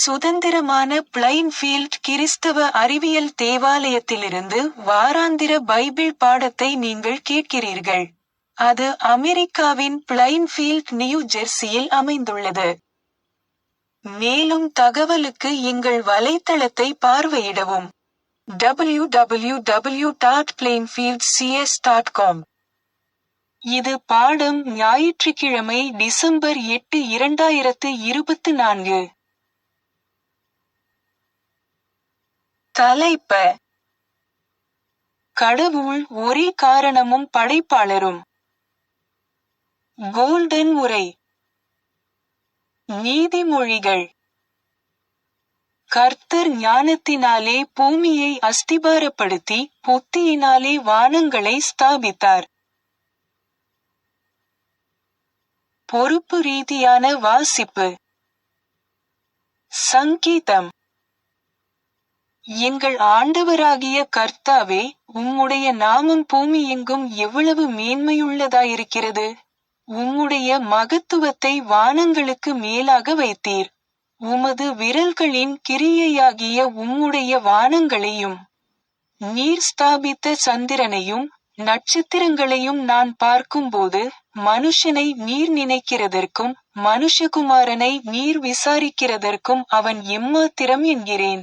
சுதந்திரமான பிளைன்ஃபீல்ட் கிறிஸ்தவ அறிவியல் தேவாலயத்திலிருந்து வாராந்திர பைபிள் பாடத்தை நீங்கள் கேட்கிறீர்கள். அது அமெரிக்காவின் பிளைன்ஃபீல்ட், நியூ ஜெர்சியில் அமைந்துள்ளது. மேலும் தகவலுக்கு எங்கள் வலைத்தளத்தை பார்வையிடவும். www.plainfieldcs.com. இது பாடம் ஞாயிற்றுக்கிழமை டிசம்பர் 8, 2024. தலைப்ப: கடவுள் ஒரே காரணமும் படைப்பாளரும். கோல்டன் உரை. நீதிமொழிகள். கர்த்தர் ஞானத்தினாலே பூமியை அஸ்திபாரப்படுத்தி, புத்தியினாலே வானங்களை ஸ்தாபித்தார். பொறுப்பு ரீதியான வாசிப்பு. சங்கீதம். எங்கள் ஆண்டவராகிய கர்த்தாவே, உம்முடைய நாமம் பூமியெங்கும் எவ்வளவு மேன்மையுள்ளதாயிருக்கிறது. உம்முடைய மகத்துவத்தை வானங்களுக்கு மேலாக வைத்தீர். உமது விரல்களின் கிரியையாகிய உம்முடைய வானங்களையும் நீர் ஸ்தாபித்த சந்திரனையும் நட்சத்திரங்களையும் நான் பார்க்கும்போது, மனுஷனை நீர் நினைக்கிறதற்கும் மனுஷகுமாரனை நீர் விசாரிக்கிறதற்கும் அவன் எம்மாத்திரம் என்கிறேன்.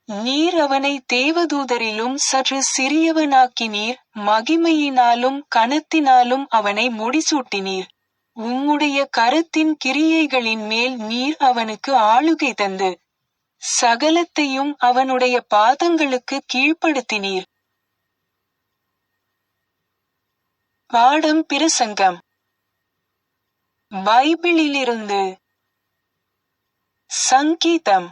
நீர் அவனை தேவதூதரிலும் சற்று சிறியவனாக்கினீர், மகிமையினாலும் கனத்தினாலும் அவனை முடிசூட்டினீர். உம்முடைய கரத்தின் கிரியைகளின் மேல் நீர் அவனுக்கு ஆளுகை தந்து, சகலத்தையும் அவனுடைய பாதங்களுக்கு கீழ்ப்படுத்தினீர். பாடம் பிரசங்கம். பைபிளிலிருந்து. சங்கீதம்.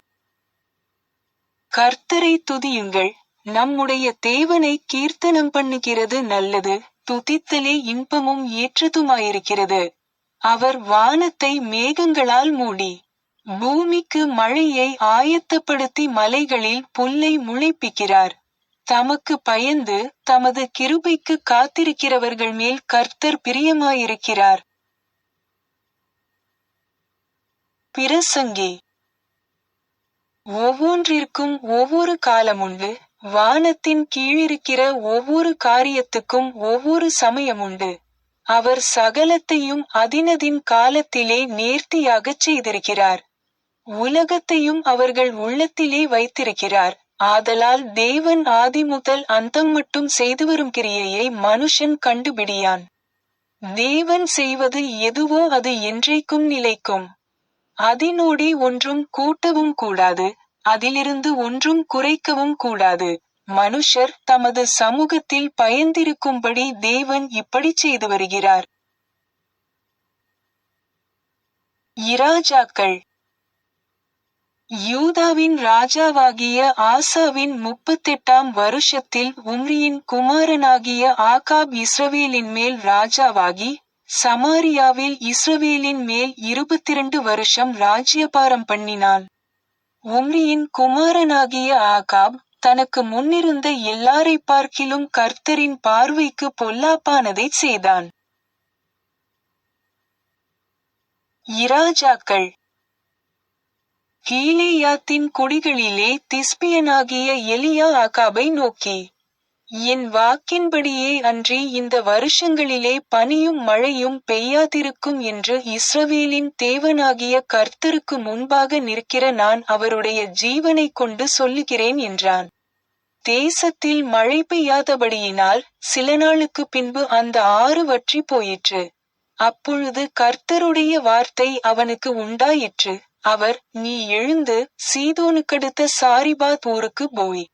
கர்த்தரை துதியுங்கள், நம்முடைய தேவனை கீர்த்தனம் பண்ணுகிறது நல்லது, துதித்தலே இன்பமும் ஏற்றதுமாயிருக்கிறது. அவர் வானத்தை மேகங்களால் மூடி, பூமிக்கு மழையை ஆயத்தப்படுத்தி மலைகளில் புல்லை முளைப்பிக்கிறார். தமக்கு பயந்து தமது கிருபைக்கு காத்திருக்கிறவர்கள் மேல் கர்த்தர் பிரியமாயிருக்கிறார். பிரசங்கி. ஒவ்வொன்றிற்கும் ஒவ்வொரு காலமுண்டு, வானத்தின் கீழிருக்கிற ஒவ்வொரு காரியத்துக்கும் ஒவ்வொரு சமயமுண்டு. அவர் சகலத்தையும் அதினதின் காலத்திலே நேர்த்தியாகச் செய்திருக்கிறார். உலகத்தையும் அவர்கள் உள்ளத்திலே வைத்திருக்கிறார். ஆதலால் தேவன் ஆதிமுதல் அந்தம் மட்டும் செய்துவரும் கிரியையை மனுஷன் கண்டுபிடியான். தேவன் செய்வது எதுவோ அது என்றைக்கும் நிலைக்கும். அதினோடே ஒன்றும் கூட்டவும் கூடாது, அதிலிருந்து ஒன்றும் குறைக்கவும் கூடாது. மனுஷர் தமது சமூகத்தில் பயந்திருக்கும்படி தேவன் இப்படி செய்து வருகிறார். இராஜாக்கள். யூதாவின் ராஜாவாகிய ஆசாவின் 38ஆம் வருஷத்தில் உம்ரியின் குமாரனாகிய ஆகாப் இஸ்ரவேலின் மேல் ராஜாவாகி, சமாரியாவில் இஸ்ரவேலின் மேல் 22 வருஷம் ராஜ்யபாரம் பண்ணினான். உம்ரியின் குமாரனாகிய ஆகாப் தனக்கு முன்னிருந்த எல்லாரைப் பார்க்கிலும் கர்த்தரின் பார்வைக்கு பொல்லாப்பானதைச் செய்தான். இராஜாக்கள். கீலேயாத்தின் குடிகளிலே திஸ்பியனாகிய எலியா ஆகாபை நோக்கி, என் வாக்கின்படியே அன்றி இந்த வருஷங்களிலே பனியும் மழையும் பெய்யாதிருக்கும் என்று இஸ்ரவேலின் தேவனாகிய கர்த்தருக்கு முன்பாக நிற்கிற நான் அவருடைய ஜீவனைக் கொண்டு சொல்லுகிறேன் என்றான். தேசத்தில் மழை பெய்யாதபடியினால் சில நாளுக்கு பின்பு அந்த ஆறு வற்றி போயிற்று. அப்பொழுது கர்த்தருடைய வார்த்தை அவனுக்கு உண்டாயிற்று. அவர், நீ எழுந்து சீதோனுக்கடுத்த சாரிபாத் ஊருக்கு போய்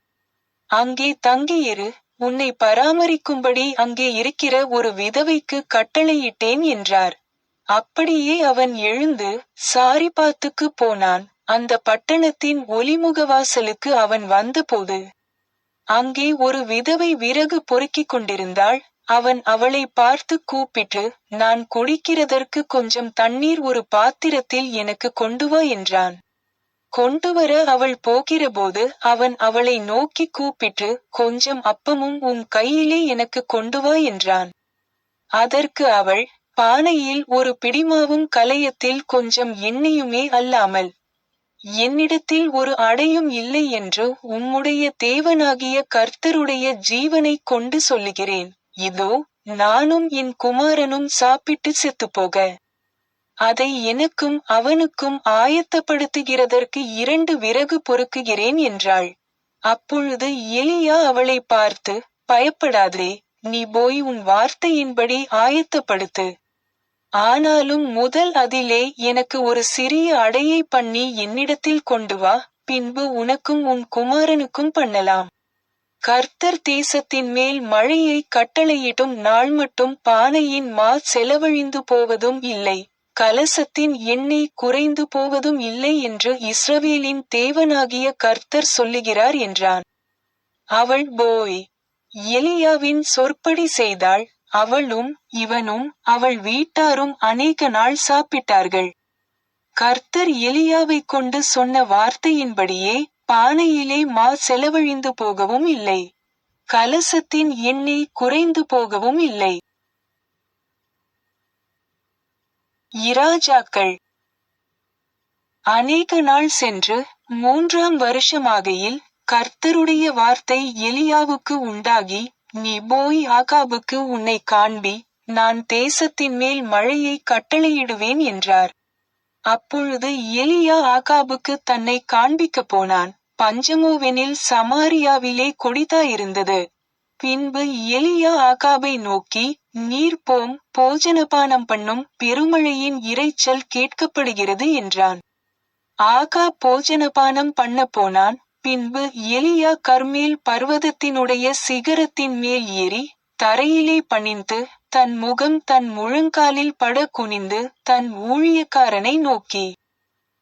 அங்கே தங்கியிரு, உன்னை பராமரிக்கும்படி அங்கே இருக்கிற ஒரு விதவைக்கு கட்டளையிட்டேன் என்றார். அப்படியே அவன் எழுந்து சாரிபாத்துக்கு போனான். அந்த பட்டணத்தின் ஒலிமுகவாசலுக்கு அவன் வந்தபோது, அங்கே ஒரு விதவை விறகு பொறுக்கிக் கொண்டிருந்தாள். அவன் அவளை பார்த்து கூப்பிட்டு, நான் குடிக்கிறதற்கு கொஞ்சம் தண்ணீர் ஒரு பாத்திரத்தில் எனக்கு கொண்டு வா என்றான். கொண்டுவர அவள் போகிறபோது அவன் அவளை நோக்கி கூப்பிட்டு, கொஞ்சம் அப்பமும் உன் கையிலே எனக்கு கொண்டு வா என்றான். அதற்கு அவள், பானையில் ஒரு பிடிமாவும் கலயத்தில் கொஞ்சம் எண்ணெயுமே அல்லாமல் என்னிடத்தில் ஒரு அடையும் இல்லை என்று உம்முடைய தேவனாகிய கர்த்தருடைய ஜீவனைக் கொண்டு சொல்லுகிறேன். இதோ, நானும் என் குமாரனும் சாப்பிட்டு செத்துப்போக, அதை எனக்கும் அவனுக்கும் ஆயத்தப்படுத்துகிறதற்கு 2 விறகு பொறுக்குகிறேன் என்றாள். அப்பொழுது எலியா அவளை பார்த்து, பயப்படாதே, நீ போய் உன் வார்த்தையின்படி ஆயத்தப்படுத்து. ஆனாலும் முதல் அதிலே எனக்கு ஒரு சிறிய அடையை பண்ணி என்னிடத்தில் கொண்டு வா, பின்பு உனக்கும் உன் குமாரனுக்கும் பண்ணலாம். கர்த்தர் தேசத்தின் மேல் மழையை கட்டளையிடும் நாள் மட்டும் பானையின் மா செலவழிந்து போவதும் இல்லை, கலசத்தின் எண்ணெய் குறைந்து போவதும் இல்லை என்று இஸ்ரவேலின் தேவனாகிய கர்த்தர் சொல்லுகிறார் என்றான். அவள் போய் எலியாவின் சொற்படி செய்தாள். அவளும் இவனும் அவள் வீட்டாரும் அநேக நாள் சாப்பிட்டார்கள். கர்த்தர் எலியாவைக் கொண்டு சொன்ன வார்த்தையின்படியே பானையிலே மா செலவழிந்து போகவும் இல்லை, கலசத்தின் எண்ணெய் குறைந்து போகவும் இல்லை. இராஜாக்கள். அநேக நாள் சென்று 3ஆம் வருஷமாகையில் கர்த்தருடைய வார்த்தை எலியாவுக்கு உண்டாகி, நீ போய் ஆகாபுக்கு உன்னை காண்பி, நான் தேசத்தின் மேல் மழையை கட்டளையிடுவேன் என்றார். அப்பொழுது எலியா ஆகாபுக்கு தன்னை காண்பிக்கப் போனான். பஞ்சமோவெனில் சமாரியாவிலே கொடிதாயிருந்தது. பின்பு எலியா ஆகாபை நோக்கி, நீர் போம், போஜனபானம் பண்ணும், பெருமழையின் இரைச்சல் கேட்கப்படுகிறது என்றான். ஆகாப் போஜனபானம் பண்ண போனான். பின்பு எலியா கர்மேல் பர்வதத்தினுடைய சிகரத்தின் மேல் ஏறி தரையிலே பணிந்து தன் முகம் தன் முழங்காலில் பட குனிந்து தன் ஊழியக்காரனை நோக்கி,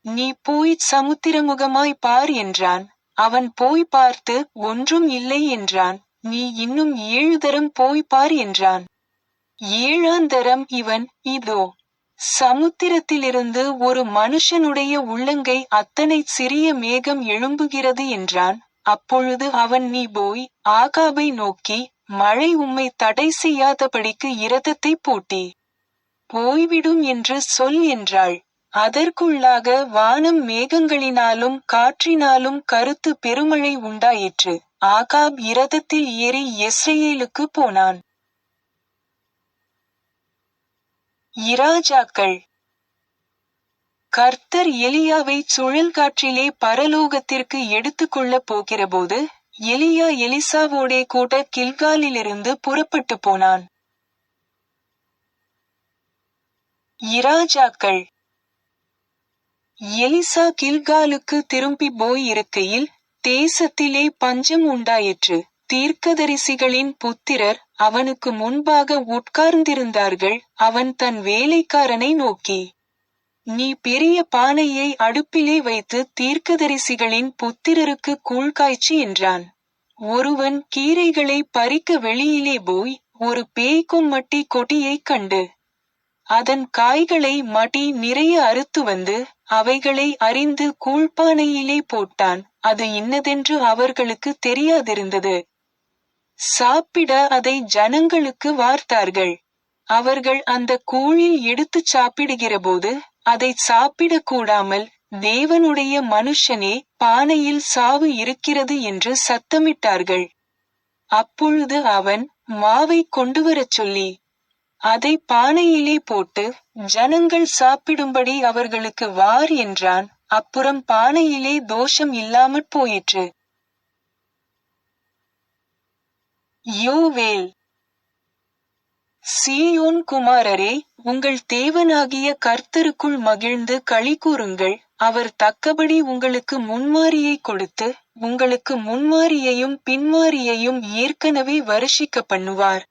நீ போய் சமுத்திரமுகமாய் பார் என்றான். அவன் போய் பார்த்து ஒன்றும் இல்லை என்றான். நீ இன்னும் 7 தரம் போய் பார் என்றான். 7ஆம் தரம் இவன், இதோ, சமுத்திரத்திலிருந்து ஒரு மனுஷனுடைய உள்ளங்கை அத்தனை சிறிய மேகம் எழும்புகிறது என்றான். அப்பொழுது அவன், நீ போய் ஆகாபை நோக்கி, மழை உம்மை தடை செய்யாதபடிக்கு இரதத்தை பூட்டி போய்விடும் என்று சொல் என்றாள். அதற்குள்ளாக வானம் மேகங்களினாலும் காற்றினாலும் கருத்து பெருமழை உண்டாயிற்று. ஆகாப் இரதத்தில் ஏறி யெஸ்ரயேலுக்கு போனான். இராஜாக்கள். கர்த்தர் எலியாவை சுழல் காற்றிலே பரலோகத்திற்கு எடுத்துக்கொள்ளப் போகிறபோது எலியா எலிசாவோடே கூட கில்காலிலிருந்து புறப்பட்டு போனான். இராஜாக்கள். எலிசா கில்காலுக்கு திரும்பி போய் இருக்கையில் தேசத்திலே பஞ்சம் உண்டாயிற்று. தீர்க்கதரிசிகளின் புத்திரர் அவனுக்கு முன்பாக உட்கார்ந்திருந்தார்கள். அவன் தன் வேலைக்காரனை நோக்கி, நீ பெரிய பானையை அடுப்பிலே வைத்து தீர்க்கதரிசிகளின் புத்திரருக்கு கூழ் காய்ச்சி என்றான். ஒருவன் கீரைகளை பறிக்க வெளியிலே போய் ஒரு பேய்க்கும்மட்டி கொடியைக் கண்டு அதன் காய்களை மடி நிறைய அறுத்து வந்து அவைகளை அறிந்து கூழ்பானையிலே போட்டான். அது இன்னதென்று அவர்களுக்கு தெரியாதிருந்தது. சாப்பிட அதை ஜனங்களுக்கு வார்த்தார்கள். அவர்கள் அந்த கூழில் எடுத்துச் சாப்பிடுகிறபோது அதை சாப்பிடக்கூடாமல், தேவனுடைய மனுஷனே, பானையில் சாவு இருக்கிறது என்று சத்தமிட்டார்கள். அப்பொழுது அவன் மாவைக் கொண்டுவரச் சொல்லி அதை பானையிலே போட்டு ஜனங்கள் சாப்பிடும்படி அவர்களுக்கு வார் என்றான். அப்புறம் பானையிலே தோஷம் இல்லாமற் போயிற்று. யோவேல். சீயோன் குமாரரே, உங்கள் தேவனாகிய கர்த்தருக்குள் மகிழ்ந்து களிகூருங்கள். அவர் தக்கபடி உங்களுக்கு முன்மாரியை கொடுத்து உங்களுக்கு முன்மாரியையும் பின்மாரியையும் ஏற்கனவே வருஷிக்க பண்ணுவார்.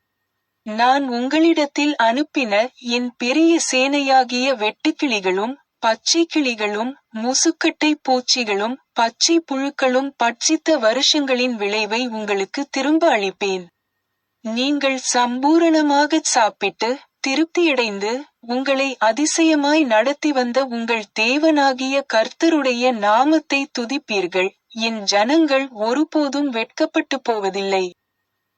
நான் உங்களிடத்தில் அனுப்பின என் பெரிய சேனையாகிய வெட்டுக்கிளிகளும் பச்சை கிளிகளும் முசுக்கட்டை பூச்சிகளும் பச்சை புழுக்களும் பட்சித்த வருஷங்களின் விளைவை உங்களுக்கு திரும்ப அளிப்பேன். நீங்கள் சம்பூரணமாகச் சாப்பிட்டு திருப்தியடைந்து உங்களை அதிசயமாய் நடத்தி வந்த உங்கள் தேவனாகிய கர்த்தருடைய நாமத்தை துதிப்பீர்கள். என் ஜனங்கள் ஒருபோதும் வெட்கப்பட்டு போவதில்லை.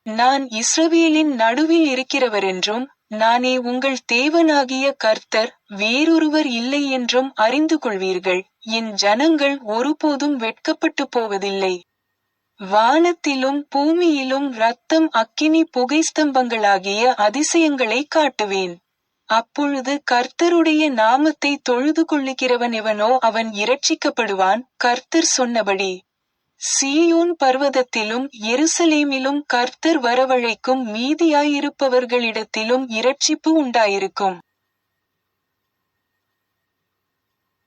நான் இஸ்ரவேலின் நடுவில் இருக்கிறவரென்றும் நானே உங்கள் தேவனாகிய கர்த்தர், வேறொருவர் இல்லை என்றும் அறிந்து கொள்வீர்கள். என் ஜனங்கள் ஒருபோதும் வெட்கப்பட்டு போவதில்லை. வானத்திலும் பூமியிலும் இரத்தம் அக்கினி புகைஸ்தம்பங்களாகிய அதிசயங்களை காட்டுவேன். அப்பொழுது கர்த்தருடைய நாமத்தை தொழுது கொள்ளுகிறவனெவனோ அவன் இரட்சிக்கப்படுவான். கர்த்தர் சொன்னபடி சீயோன் பர்வதத்திலும் எருசலேமிலும் கர்த்தர் வரவழைக்கும் மீதியாயிருப்பவர்களிடத்திலும் இரட்சிப்பு உண்டாயிருக்கும்.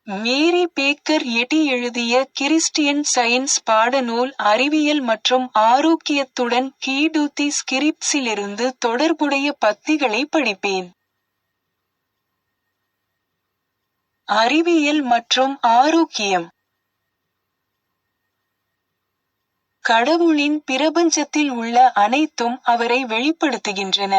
மேரி பேக்கர் எட்டி எழுதிய கிறிஸ்டியன் சயின்ஸ் பாடநூல் அறிவியல் மற்றும் ஆரோக்கியத்துடன் கீடூத்தி ஸ்கிரிப்ட்ஸிலிருந்து தொடர்புடைய பத்திகளை படிப்பேன். அறிவியல் மற்றும் ஆரோக்கியம். கடவுளின் பிரபஞ்சத்தில் உள்ள அனைத்தும் அவரை வெளிப்படுத்துகின்றன.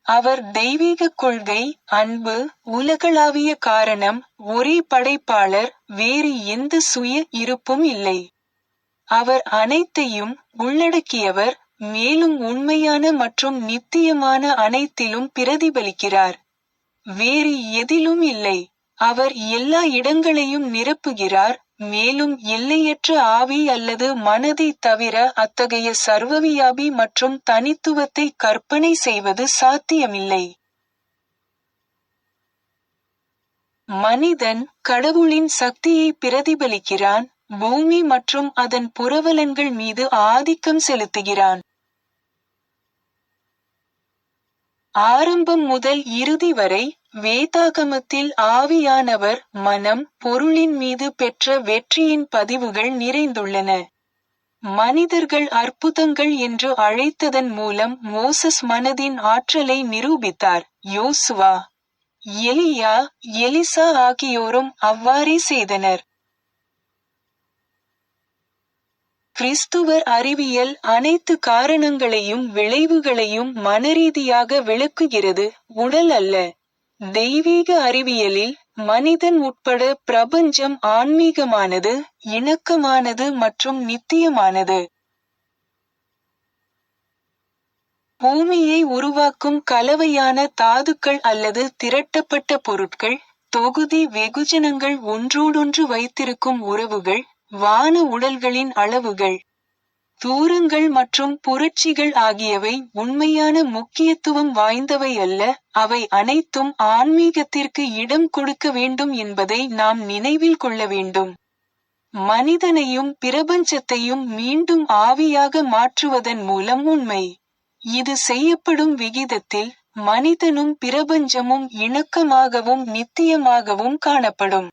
அவர் தெய்வீக கொள்கை, அன்பு, உலகளாவிய காரணம், ஒரே படைப்பாளர், வேறு எந்த சுய இருப்பும் இல்லை. அவர் அனைத்தையும் உள்ளடக்கியவர், மேலும் உண்மையான மற்றும் நித்தியமான அனைத்திலும் பிரதிபலிக்கிறார். வேறு எதிலும் இல்லை. அவர் எல்லா இடங்களையும் நிரப்புகிறார், மேலும் எல்லையற்ற ஆவி அல்லது மனதை தவிர அத்தகைய சர்வவியாபி மற்றும் தனித்துவத்தை கற்பனை செய்வது சாத்தியமில்லை. மனிதன் கடவுளின் சக்தியை பிரதிபலிக்கிறான், பூமி மற்றும் அதன் புரவலன்கள் மீது ஆதிக்கம் செலுத்துகிறான். ஆரம்பம் முதல் இறுதி வரை, வேதாகமத்தில் ஆவியானவர் மனம், பொருளின் மீது பெற்ற வெற்றியின் பதிவுகள் நிறைந்துள்ளன. மனிதர்கள் அற்புதங்கள் என்று அழைத்ததன் மூலம் மோசஸ் மனதின் ஆற்றலை நிரூபித்தார். யோசுவா, எலியா, எலிசா ஆகியோரும் அவ்வாறே செய்தனர். கிறிஸ்துவர் அறிவியல் அனைத்து காரணங்களையும் விளைவுகளையும் மனரீதியாக விளக்குகிறது, உடல் அல்ல. தெய்வீக அறிவியலில், மனிதன் உட்பட பிரபஞ்சம் ஆன்மீகமானது, இணக்கமானது மற்றும் நித்தியமானது. பூமியை உருவாக்கும் கலவையான தாதுக்கள் அல்லது திரட்டப்பட்ட பொருட்கள், தொகுதி வெகுஜனங்கள் ஒன்றோடொன்று வைத்திருக்கும் உறவுகள், வான உடல்களின் அளவுகள், தூரங்கள் மற்றும் புரட்சிகள் ஆகியவை உண்மையான முக்கியத்துவம் வாய்ந்தவை அல்ல. அவை அனைத்தும் ஆன்மீகத்திற்கு இடம் கொடுக்க வேண்டும் என்பதை நாம் நினைவில் கொள்ள வேண்டும். மனிதனையும் பிரபஞ்சத்தையும் மீண்டும் ஆவியாக மாற்றுவதன் மூலம் உண்மை. இது செய்யப்படும் விகிதத்தில், மனிதனும் பிரபஞ்சமும் இணக்கமாகவும் நித்தியமாகவும் காணப்படும்.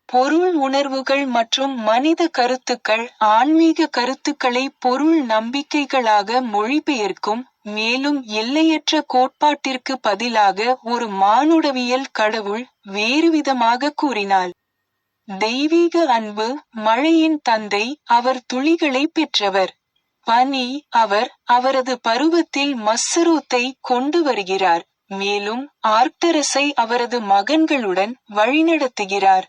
பொருள் உணர்வுகள் மற்றும் மனித கருத்துக்கள் ஆன்மீக கருத்துக்களை பொருள் நம்பிக்கைகளாக மொழிபெயர்க்கும், மேலும் எல்லையற்ற கோட்பாட்டிற்கு பதிலாக ஒரு மானுடவியல் கடவுள், வேறுவிதமாக கூறினால், தெய்வீக அன்பு, மழையின் தந்தை, அவர் துளிகளை பெற்றவர். பனி, அவர் அவரது பருவத்தில் மஸ்ஸரோத்தை கொண்டு வருகிறார், மேலும் ஆர்க்டரஸை அவரது மகன்களுடன் வழிநடத்துகிறார்.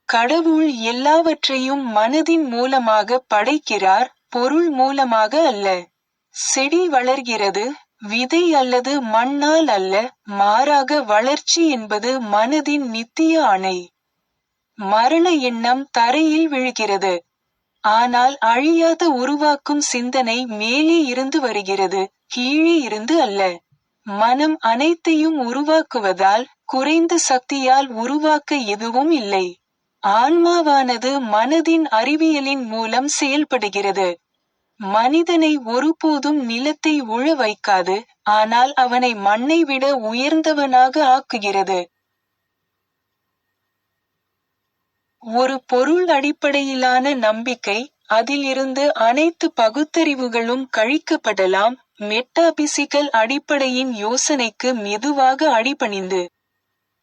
கடவுள் எல்லாவற்றையும் மனதின் மூலமாக படைக்கிறார், பொருள் மூலமாக அல்ல. செடி வளர்கிறது, விதை அல்லது மண்ணால் அல்ல, மாறாக வளர்ச்சி என்பது மனதின் நித்திய ஆணை. மரண எண்ணம் தரையில் விழுகிறது, ஆனால் அழியாத உருவாக்கும் சிந்தனை மேலே இருந்து வருகிறது, கீழே இருந்து அல்ல. மனம் அனைத்தையும் உருவாக்குவதால், குறைந்த சக்தியால் உருவாக்க எதுவும் இல்லை. ஆன்மாவானது மனதின் அறிவியலின் மூலம் செயல்படுகிறது. மனிதனை ஒருபோதும் நிலத்தை உழ வைக்காது, ஆனால் அவனை மண்ணை விட உயர்ந்தவனாக ஆக்குகிறது. ஒரு பொருள் அடிப்படையிலான நம்பிக்கை, அதிலிருந்து அனைத்து பகுத்தறிவுகளும் கழிக்கப்படலாம். மெட்டாபிசிக்கல் அடிப்படையின் யோசனைக்கு மெதுவாக அடிபணிந்து,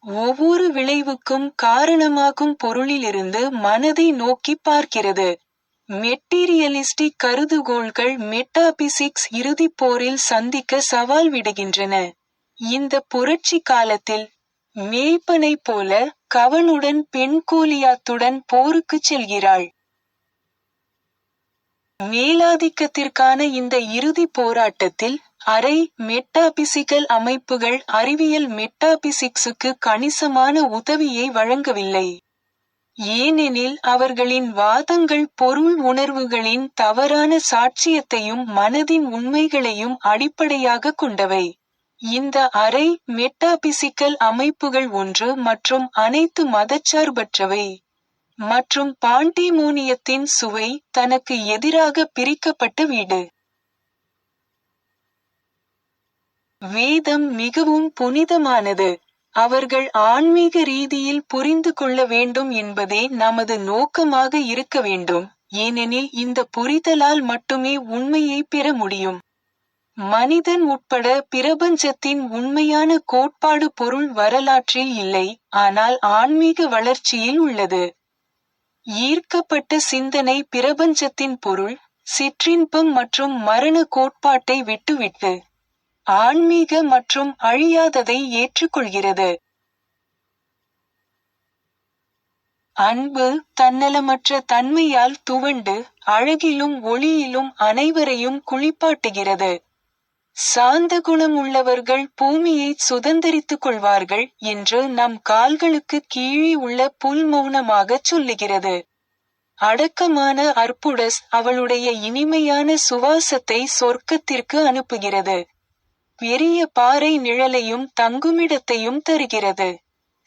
ஒவ்வொரு விளைவுக்கும் காரணமாகும் பொருளிலிருந்து மனதை நோக்கி பார்க்கிறது. மெட்டீரியலிஸ்டிக் கருதுகோள்கள் மெட்டாபிசிக்ஸ் இறுதிப் போரில் சந்திக்க சவால் விடுகின்றன. இந்த புரட்சி காலத்தில், மேய்ப்பனைப் போல, கவனுடன் பெண் கோலியாத்துடன் போருக்குச் செல்கிறாள். மேலாதிக்கத்திற்கான இந்த இறுதி போராட்டத்தில் அரை மெட்டாபிசிக்கல் அமைப்புகள் அறிவியல் மெட்டாபிசிக்ஸுக்கு கணிசமான உதவியை வழங்கவில்லை. ஏனெனில் அவர்களின் வாதங்கள் பொருள் உணர்வுகளின் தவறான சாட்சியத்தையும் மனதின் உண்மைகளையும் அடிப்படையாக கொண்டவை. இந்த அரை மெட்டாபிசிக்கல் அமைப்புகள் ஒன்று மற்றும் அனைத்து மதச்சார்பற்றவை மற்றும் பாண்டிமோனியத்தின் சுவை தனக்கு எதிராக பிரிக்கப்பட்ட வீடு. வேதம் மிகவும் புனிதமானது. அவர்கள் ஆன்மீக ரீதியில் புரிந்து கொள்ள வேண்டும் என்பதே நமது நோக்கமாக இருக்க வேண்டும், ஏனெனில் இந்த புரிதலால் மட்டுமே உண்மையை பெற முடியும். மனிதன் உட்பட பிரபஞ்சத்தின் உண்மையான கோட்பாடு பொருள் வரலாற்றில் இல்லை, ஆனால் ஆன்மீக வளர்ச்சியில் உள்ளது. ஈர்க்கப்பட்ட சிந்தனை பிரபஞ்சத்தின் பொருள், சிற்றின்பம் மற்றும் மரண கோட்பாட்டை விட்டுவிட்டு ஆன்மீக மற்றும் அழியாததை ஏற்றுக்கொள்கிறது. அன்பு தன்னலமற்ற தன்மையால் துவண்டு அழகிலும் ஒளியிலும் அனைவரையும் குளிப்பாட்டுகிறது. சாந்த குணம் உள்ளவர்கள் பூமியை சுதந்தரித்துக் கொள்வார்கள் என்று நம் கால்களுக்கு கீழே உள்ள புல் மௌனமாகச் சொல்லுகிறது. அடக்கமான அர்புடஸ் அவளுடைய இனிமையான சுவாசத்தை சொர்க்கத்திற்கு அனுப்புகிறது. பெரிய பாறை நிழலையும் தங்குமிடத்தையும் தருகிறது.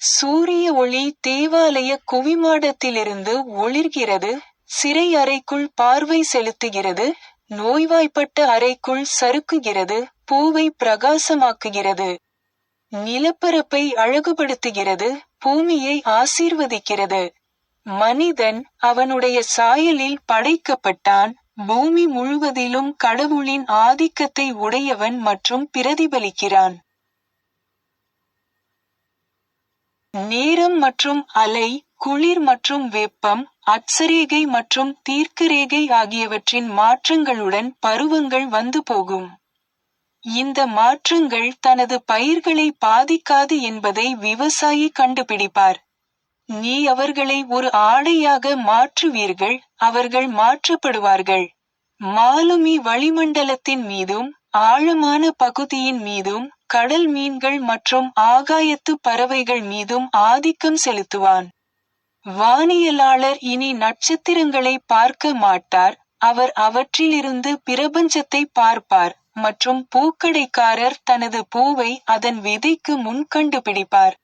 சூரிய ஒளி தேவாலய குவிமாடத்திலிருந்து ஒளிர்கிறது, சிறை அறைக்குள் பார்வை செலுத்துகிறது, நோய்வாய்ப்பட்ட அறைக்குள் சறுக்குகிறது, பூவை பிரகாசமாக்குகிறது, நிலப்பரப்பை அழகுபடுத்துகிறது, பூமியை ஆசீர்வதிக்கிறது. மனிதன் அவனுடைய சாயலில் படைக்கப்பட்டான், பூமி முழுவதிலும் கடவுளின் ஆதிக்கத்தை உடையவன் மற்றும் பிரதிபலிக்கிறான். நேரம் மற்றும் அலை, குளிர் மற்றும் வெப்பம், அட்சரேகை மற்றும் தீர்க்கரேகை ஆகியவற்றின் மாற்றங்களுடன் பருவங்கள் வந்து போகும். இந்த மாற்றங்கள் தனது பயிர்களை பாதிக்காது என்பதை விவசாயி கண்டுபிடிப்பார். நீ அவர்களை ஒரு ஆடையாக மாற்றுவீர்கள், அவர்கள் மாற்றப்படுவார்கள். மாலுமி வளிமண்டலத்தின் மீதும் ஆழமான பகுதியின் மீதும் கடல் மீன்கள் மற்றும் ஆகாயத்து பறவைகள் மீதும் ஆதிக்கம் செலுத்துவான். வானியலாளர் இனி நட்சத்திரங்களை பார்க்க மாட்டார், அவர் அவற்றிலிருந்து பிரபஞ்சத்தை பார்ப்பார், மற்றும் பூக்கடைக்காரர் தனது பூவை அதன் விதைக்கு முன் கண்டுபிடிப்பார்.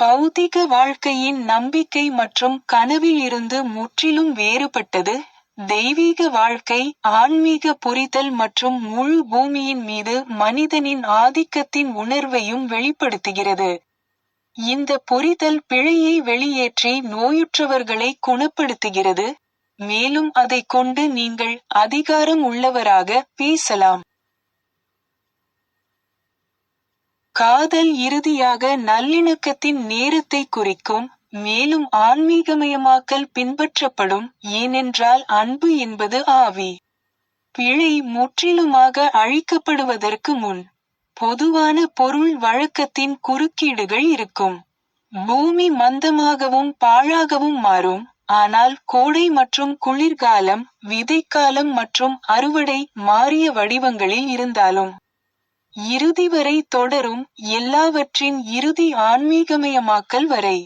பௌதிக வாழ்க்கையின் நம்பிக்கை மற்றும் கனவில் இருந்து முற்றிலும் வேறுபட்டது. தெய்வீக வாழ்க்கை ஆன்மீக புரிதல் மற்றும் முழு பூமியின் மீது மனிதனின் ஆதிக்கத்தின் உணர்வையும் வெளிப்படுத்துகிறது. இந்த புரிதல் பிழையை வெளியேற்றி நோயுற்றவர்களை குணப்படுத்துகிறது, மேலும் அதைக் கொண்டு நீங்கள் அதிகாரம் உள்ளவராக பேசலாம். காதல் இறுதியாக நல்லிணக்கத்தின் நேரத்தை குறிக்கும், மேலும் ஆன்மீகமயமாக்கல் பின்பற்றப்படும், ஏனென்றால் அன்பு என்பது ஆவி. பிழை முற்றிலுமாக அழிக்கப்படுவதற்கு முன் பொதுவான பொருள் வழக்கத்தின் குறுக்கீடுகள் இருக்கும். பூமி மந்தமாகவும் பாழாகவும் மாறும், ஆனால் கோடை மற்றும் குளிர்காலம், விதைக்காலம் மற்றும் அறுவடை மாறிய வடிவங்களில் இருந்தாலும் இறுதி வரை தொடரும், எல்லாவற்றின் இறுதி ஆன்மீகமயமாக்கல் வரை.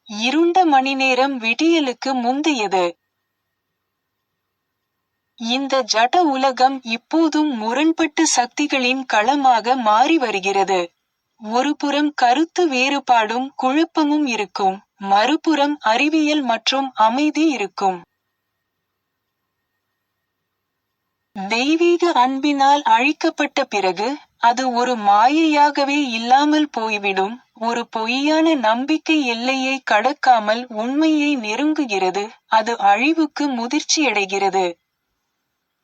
இருண்ட மணிநேரம் விடியலுக்கு முந்தையது. இந்த ஜட உலகம் இப்போதும் முரண்பட்ட சக்திகளின் களமாக மாறி வருகிறது. ஒருபுறம் கருத்து வேறுபாடும் குழப்பமும் இருக்கும், மறுபுறம் அறிவியல் மற்றும் அமைதி இருக்கும். தெய்வீக அன்பினால் அழிக்கப்பட்ட பிறகு, அது ஒரு மாயையாகவே இல்லாமல் போய்விடும். ஒரு பொய்யான நம்பிக்கை எல்லையை கடக்காமல் உண்மையை நெருங்குகிறது, அது அழிவுக்கு முதிர்ச்சியடைகிறது.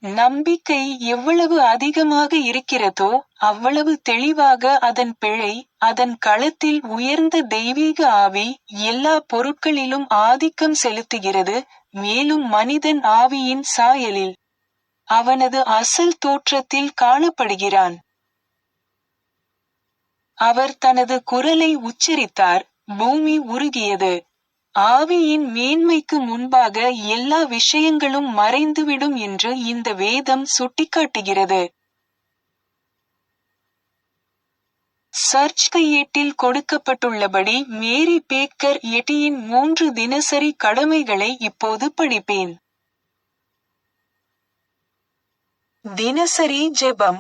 நம்பிக்கை எவ்வளவு அதிகமாக இருக்கிறதோ அவ்வளவு தெளிவாக அதன் பிழை. அதன் களத்தில் உயர்ந்த தெய்வீக ஆவி எல்லா பொருட்களிலும் ஆதிக்கம் செலுத்துகிறது, மேலும் மனிதன் ஆவியின் சாயலில் அவனது அசல் தோற்றத்தில் காணப்படுகிறான். அவர் தனது குரலை உச்சரித்தார், பூமி உருகியது. ஆவியின் மேன்மைக்கு முன்பாக எல்லா விஷயங்களும் மறைந்துவிடும் என்று இந்த வேதம் சுட்டிக்காட்டுகிறது. சர்ச் கையேட்டில் கொடுக்கப்பட்டுள்ளபடி மேரி பேக்கர் எட்டியின் 3 தினசரி கடமைகளை இப்போது படிப்பேன். தினசரி ஜெபம்.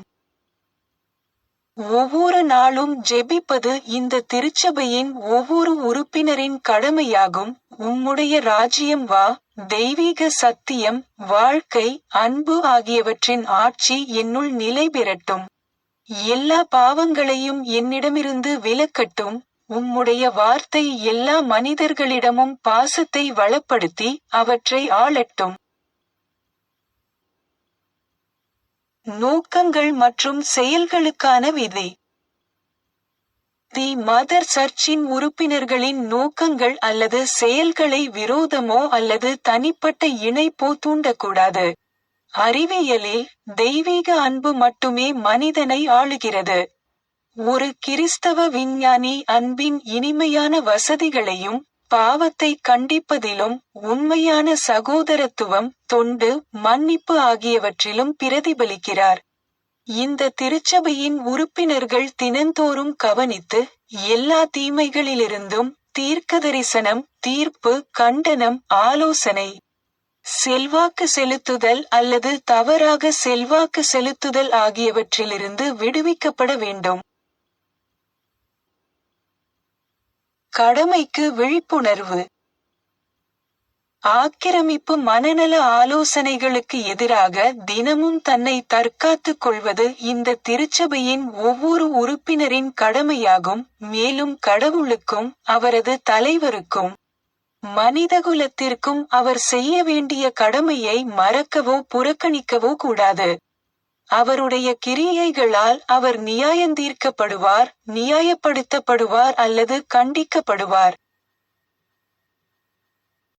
ஒவ்வொரு நாளும் ஜெபிப்பது இந்த திருச்சபையின் ஒவ்வொரு உறுப்பினரின் கடமையாகும். உம்முடைய ராஜ்யம் வா, தெய்வீக சத்தியம், வாழ்க்கை, அன்பு ஆகியவற்றின் ஆட்சி என்னுள் நிலை பெறட்டும். எல்லா பாவங்களையும் என்னிடமிருந்து விலக்கட்டும். உம்முடைய வார்த்தை எல்லா மனிதர்களிடமும் பாசத்தை வளப்படுத்தி அவற்றை ஆளட்டும். நோக்கங்கள் மற்றும் செயல்களுக்கான விதி. தி மதர் சர்ச்சின் உறுப்பினர்களின் நோக்கங்கள் அல்லது செயல்களை விரோதமோ அல்லது தனிப்பட்ட இணைப்போ தூண்டக்கூடாது. அறிவியலில், தெய்வீக அன்பு மட்டுமே மனிதனை ஆளுகிறது. ஒரு கிறிஸ்தவ விஞ்ஞானி அன்பின் இனிமையான வசதிகளையும், பாவத்தை கண்டிப்பதிலும், உண்மையான சகோதரத்துவம், தொண்டு, மன்னிப்பு ஆகியவற்றிலும் பிரதிபலிக்கிறார். இந்த திருச்சபையின் உறுப்பினர்கள் தினந்தோறும் கவனித்து, எல்லா தீமைகளிலிருந்தும் தீர்க்கதரிசனம், தீர்ப்பு, கண்டனம், ஆலோசனை, செல்வாக்கு செலுத்துதல் அல்லது தவறாக செல்வாக்கு செலுத்துதல் ஆகியவற்றிலிருந்து விடுவிக்கப்பட வேண்டும். கடமைக்கு விழிப்புணர்வு. ஆக்கிரமிப்பு மனநல ஆலோசனைகளுக்கு எதிராக தினமும் தன்னை தற்காத்துக் கொள்வது இந்த திருச்சபையின் ஒவ்வொரு உறுப்பினரின் கடமையாகும். மேலும் கடவுளுக்கும், அவரது தலைவருக்கும், மனிதகுலத்திற்கும் அவர் செய்ய வேண்டிய கடமையை மறக்கவோ புறக்கணிக்கவோ கூடாது. அவருடைய கிரியைகளால் அவர் நியாயந்தீர்க்கப்படுவார், நியாயப்படுத்தப்படுவார் அல்லது கண்டிக்கப்படுவார்.